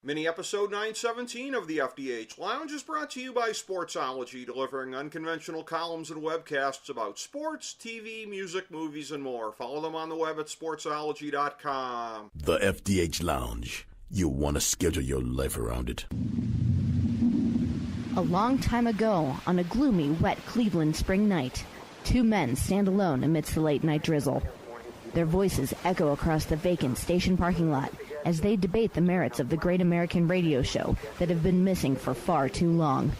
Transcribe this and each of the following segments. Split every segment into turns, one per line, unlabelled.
Mini episode 917 of the FDH Lounge is brought to you by Sportsology, delivering unconventional columns and webcasts about sports, TV, music, movies, and more. Follow them on the web at sportsology.com.
The FDH Lounge. You want to schedule your life around it.
A long time ago, on a gloomy, wet Cleveland spring night, two men stand alone amidst the late-night drizzle. Their voices echo across the vacant station parking lot as they debate the merits of the great American radio show that have been missing for far too long.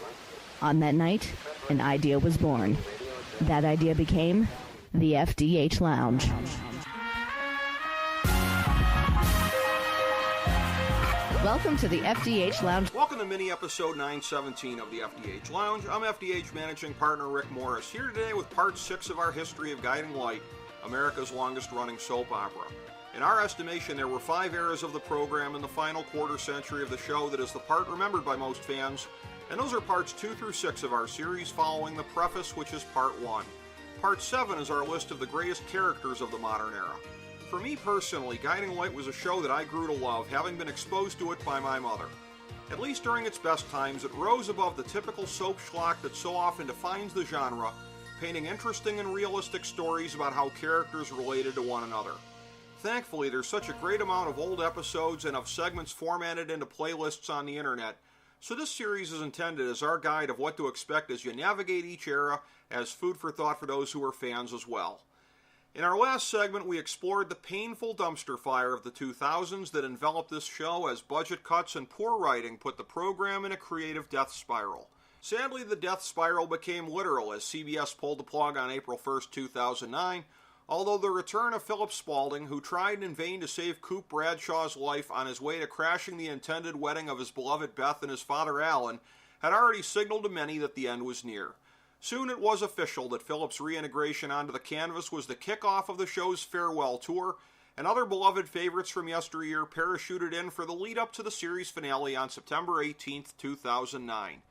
On that night, an idea was born. That idea became the FDH Lounge. Welcome to the FDH Lounge.
Welcome to mini episode 917 of the FDH Lounge. I'm FDH managing partner Rick Morris, here today with part 6 of our history of Guiding Light, America's longest-running soap opera. In our estimation, there were 5 eras of the program in the final quarter century of the show that is the part remembered by most fans, and those are parts 2 through 6 of our series following the preface, which is part 1. Part 7 is our list of the greatest characters of the modern era. For me personally, Guiding Light was a show that I grew to love, having been exposed to it by my mother. At least during its best times, it rose above the typical soap schlock that so often defines the genre, painting interesting and realistic stories about how characters related to one another. Thankfully, there's such a great amount of old episodes and of segments formatted into playlists on the internet, so this series is intended as our guide of what to expect as you navigate each era, as food for thought for those who are fans as well. In our last segment, we explored the painful dumpster fire of the 2000s that enveloped this show as budget cuts and poor writing put the program in a creative death spiral. Sadly, the death spiral became literal as CBS pulled the plug on April 1st, 2009, although the return of Philip Spaulding, who tried in vain to save Coop Bradshaw's life on his way to crashing the intended wedding of his beloved Beth and his father Alan, had already signaled to many that the end was near. Soon it was official that Philip's reintegration onto the canvas was the kickoff of the show's farewell tour, and other beloved favorites from yesteryear parachuted in for the lead-up to the series finale on September 18, 2009.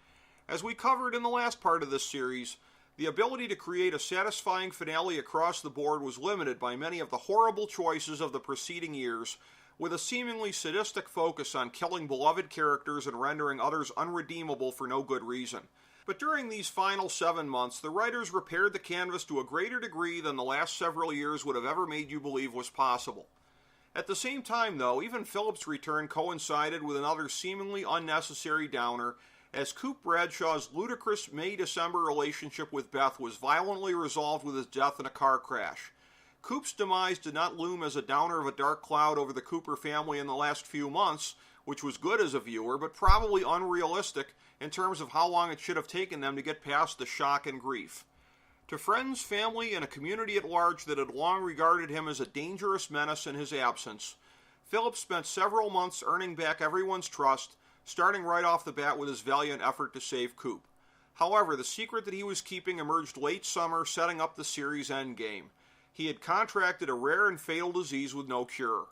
As we covered in the last part of this series, the ability to create a satisfying finale across the board was limited by many of the horrible choices of the preceding years, with a seemingly sadistic focus on killing beloved characters and rendering others unredeemable for no good reason. But during these final 7 months, the writers repaired the canvas to a greater degree than the last several years would have ever made you believe was possible. At the same time, though, even Philip's return coincided with another seemingly unnecessary downer, as Coop Bradshaw's ludicrous May-December relationship with Beth was violently resolved with his death in a car crash. Coop's demise did not loom as a downer of a dark cloud over the Cooper family in the last few months, which was good as a viewer, but probably unrealistic in terms of how long it should have taken them to get past the shock and grief. To friends, family, and a community at large that had long regarded him as a dangerous menace in his absence, Philip spent several months earning back everyone's trust, starting right off the bat with his valiant effort to save Coop. However, the secret that he was keeping emerged late summer, setting up the series' endgame. He had contracted a rare and fatal disease with no cure.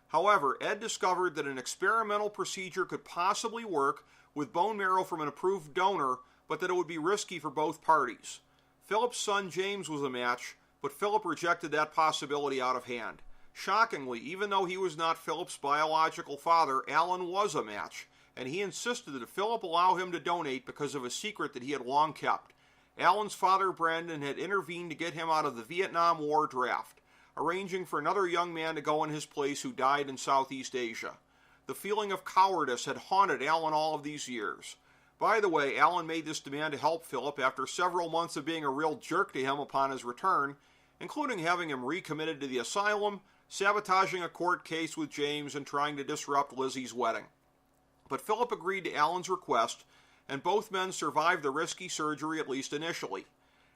However, Ed discovered that an experimental procedure could possibly work with bone marrow from an approved donor, but that it would be risky for both parties. Philip's son James was a match, but Philip rejected that possibility out of hand. Shockingly, even though he was not Philip's biological father, Alan was a match, and he insisted that Philip allow him to donate because of a secret that he had long kept. Alan's father, Brandon, had intervened to get him out of the Vietnam War draft, arranging for another young man to go in his place who died in Southeast Asia. The feeling of cowardice had haunted Alan all of these years. By the way, Alan made this demand to help Philip after several months of being a real jerk to him upon his return, including having him recommitted to the asylum, sabotaging a court case with James, and trying to disrupt Lizzie's wedding. But Philip agreed to Alan's request, and both men survived the risky surgery at least initially.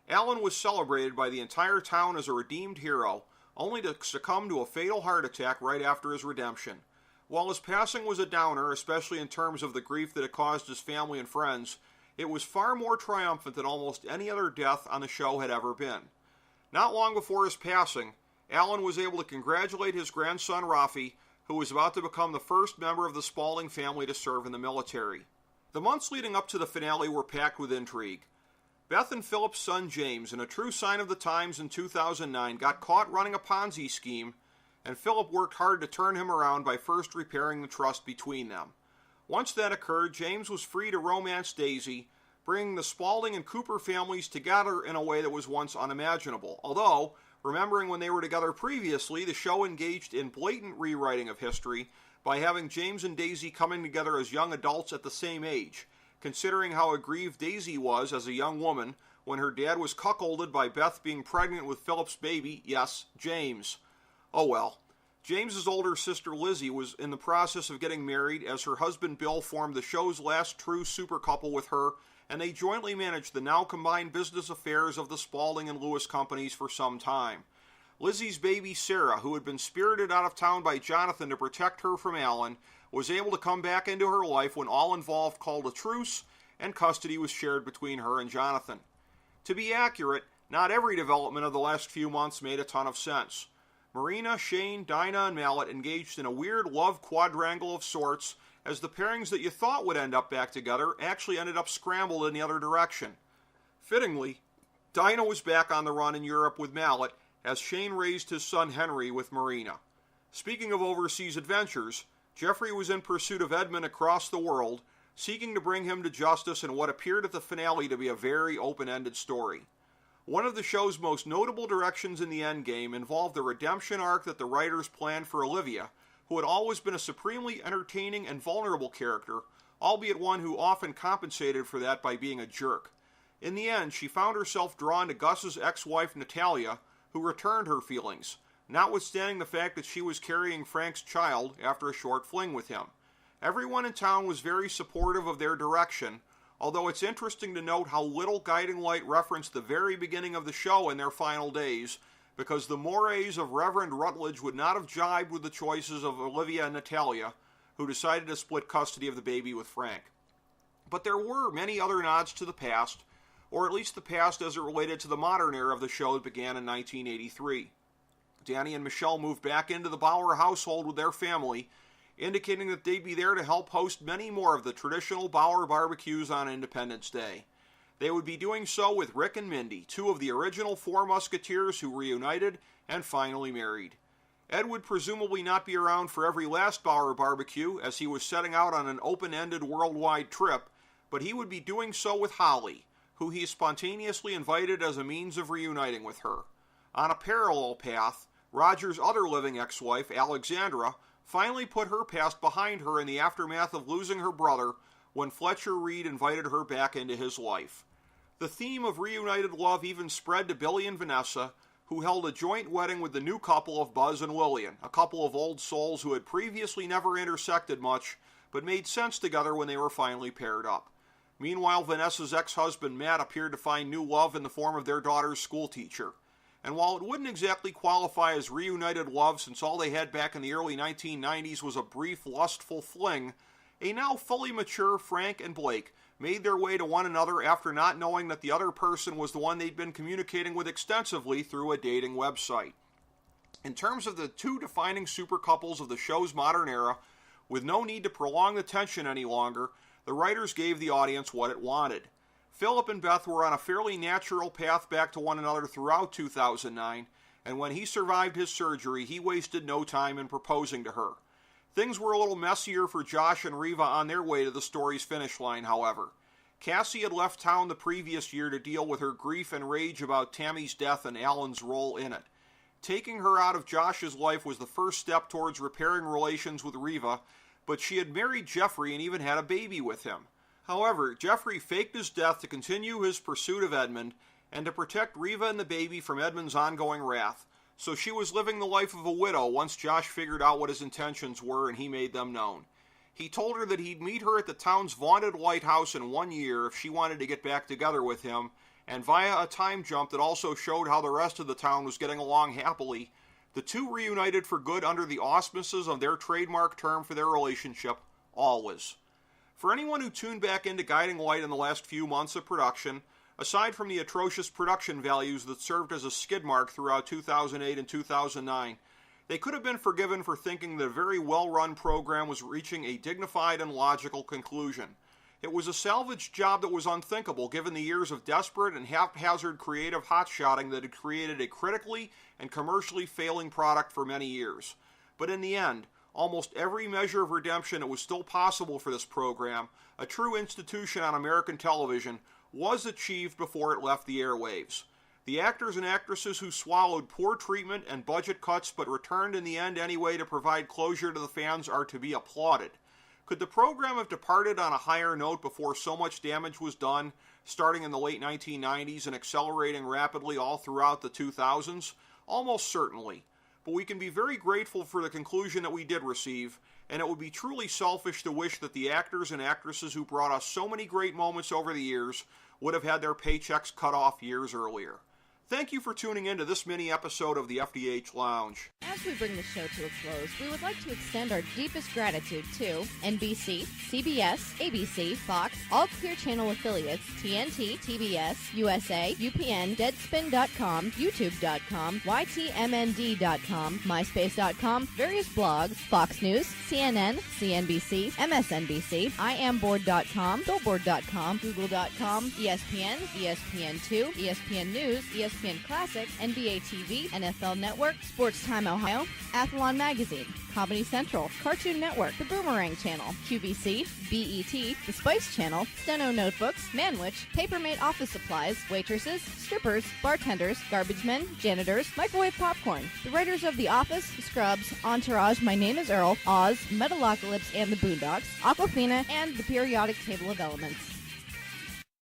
Alan was celebrated by the entire town as a redeemed hero, only to succumb to a fatal heart attack right after his redemption. While his passing was a downer, especially in terms of the grief that it caused his family and friends, it was far more triumphant than almost any other death on the show had ever been. Not long before his passing, Alan was able to congratulate his grandson Rafi, who was about to become the first member of the Spaulding family to serve in the military. The months leading up to the finale were packed with intrigue. Beth and Philip's son James, in a true sign of the times in 2009, got caught running a Ponzi scheme, and Philip worked hard to turn him around by first repairing the trust between them. Once that occurred, James was free to romance Daisy, bringing the Spaulding and Cooper families together in a way that was once unimaginable. Although, remembering when they were together previously, the show engaged in blatant rewriting of history by having James and Daisy coming together as young adults at the same age, considering how aggrieved Daisy was as a young woman when her dad was cuckolded by Beth being pregnant with Philip's baby, yes, James. Oh well. James's older sister Lizzie was in the process of getting married as her husband Bill formed the show's last true super couple with her, and they jointly managed the now combined business affairs of the Spaulding and Lewis companies for some time. Lizzie's baby Sarah, who had been spirited out of town by Jonathan to protect her from Alan, was able to come back into her life when all involved called a truce and custody was shared between her and Jonathan. To be accurate, not every development of the last few months made a ton of sense. Marina, Shane, Dinah, and Mallet engaged in a weird love quadrangle of sorts as the pairings that you thought would end up back together actually ended up scrambled in the other direction. Fittingly, Dinah was back on the run in Europe with Mallet as Shane raised his son Henry with Marina. Speaking of overseas adventures, Jeffrey was in pursuit of Edmund across the world, seeking to bring him to justice in what appeared at the finale to be a very open-ended story. One of the show's most notable directions in the endgame involved the redemption arc that the writers planned for Olivia, who had always been a supremely entertaining and vulnerable character, albeit one who often compensated for that by being a jerk. In the end, she found herself drawn to Gus's ex-wife Natalia, who returned her feelings, notwithstanding the fact that she was carrying Frank's child after a short fling with him. Everyone in town was very supportive of their direction, although it's interesting to note how little Guiding Light referenced the very beginning of the show in their final days, because the mores of Reverend Rutledge would not have jibed with the choices of Olivia and Natalia, who decided to split custody of the baby with Frank. But there were many other nods to the past, or at least the past as it related to the modern era of the show that began in 1983. Danny and Michelle moved back into the Bauer household with their family, indicating that they'd be there to help host many more of the traditional Bauer barbecues on Independence Day. They would be doing so with Rick and Mindy, two of the original Four Musketeers who reunited and finally married. Ed would presumably not be around for every last Bauer barbecue, as he was setting out on an open-ended worldwide trip, but he would be doing so with Holly, who he spontaneously invited as a means of reuniting with her. On a parallel path, Roger's other living ex-wife, Alexandra, finally put her past behind her in the aftermath of losing her brother when Fletcher Reed invited her back into his life. The theme of reunited love even spread to Billy and Vanessa, who held a joint wedding with the new couple of Buzz and Lillian, a couple of old souls who had previously never intersected much, but made sense together when they were finally paired up. Meanwhile, Vanessa's ex-husband Matt appeared to find new love in the form of their daughter's schoolteacher. And while it wouldn't exactly qualify as reunited love since all they had back in the early 1990s was a brief, lustful fling, a now fully mature Frank and Blake made their way to one another after not knowing that the other person was the one they'd been communicating with extensively through a dating website. In terms of the two defining super couples of the show's modern era, with no need to prolong the tension any longer, the writers gave the audience what it wanted. Philip and Beth were on a fairly natural path back to one another throughout 2009, and when he survived his surgery, he wasted no time in proposing to her. Things were a little messier for Josh and Reva on their way to the story's finish line, however. Cassie had left town the previous year to deal with her grief and rage about Tammy's death and Alan's role in it. Taking her out of Josh's life was the first step towards repairing relations with Reva, but she had married Jeffrey and even had a baby with him. However, Jeffrey faked his death to continue his pursuit of Edmund and to protect Reva and the baby from Edmund's ongoing wrath, so she was living the life of a widow once Josh figured out what his intentions were and he made them known. He told her that he'd meet her at the town's vaunted lighthouse in 1 year if she wanted to get back together with him, and via a time jump that also showed how the rest of the town was getting along happily, the two reunited for good under the auspices of their trademark term for their relationship, always. For anyone who tuned back into Guiding Light in the last few months of production, aside from the atrocious production values that served as a skid mark throughout 2008 and 2009, they could have been forgiven for thinking that a very well-run program was reaching a dignified and logical conclusion. It was a salvage job that was unthinkable given the years of desperate and haphazard creative hotshotting that had created a critically and commercially failing product for many years. But in the end, almost every measure of redemption that was still possible for this program, a true institution on American television, was achieved before it left the airwaves. The actors and actresses who swallowed poor treatment and budget cuts but returned in the end anyway to provide closure to the fans are to be applauded. Could the program have departed on a higher note before so much damage was done, starting in the late 1990s and accelerating rapidly all throughout the 2000s? Almost certainly. But we can be very grateful for the conclusion that we did receive, and it would be truly selfish to wish that the actors and actresses who brought us so many great moments over the years would have had their paychecks cut off years earlier. Thank you for tuning in to this mini episode of the FDH Lounge.
As we bring the show to a close, we would like to extend our deepest gratitude to NBC, CBS, ABC, Fox, all Clear Channel affiliates, TNT, TBS, USA, UPN, Deadspin.com, YouTube.com, YTMND.com, MySpace.com, various blogs, Fox News, CNN, CNBC, MSNBC, IamBoard.com, Billboard.com, Google.com, ESPN, ESPN2, ESPN News, ESPN Classic, NBA TV, NFL Network, Sports Time Ohio, Athlon Magazine, Comedy Central, Cartoon Network, The Boomerang Channel, QVC, BET, The Spice Channel, Steno Notebooks, Manwich, Papermate Office Supplies, waitresses, strippers, bartenders, garbage men, janitors, microwave popcorn, the writers of The Office, Scrubs, Entourage, My Name is Earl, Oz, Metalocalypse and the Boondocks, Aquafina, and the Periodic Table of Elements.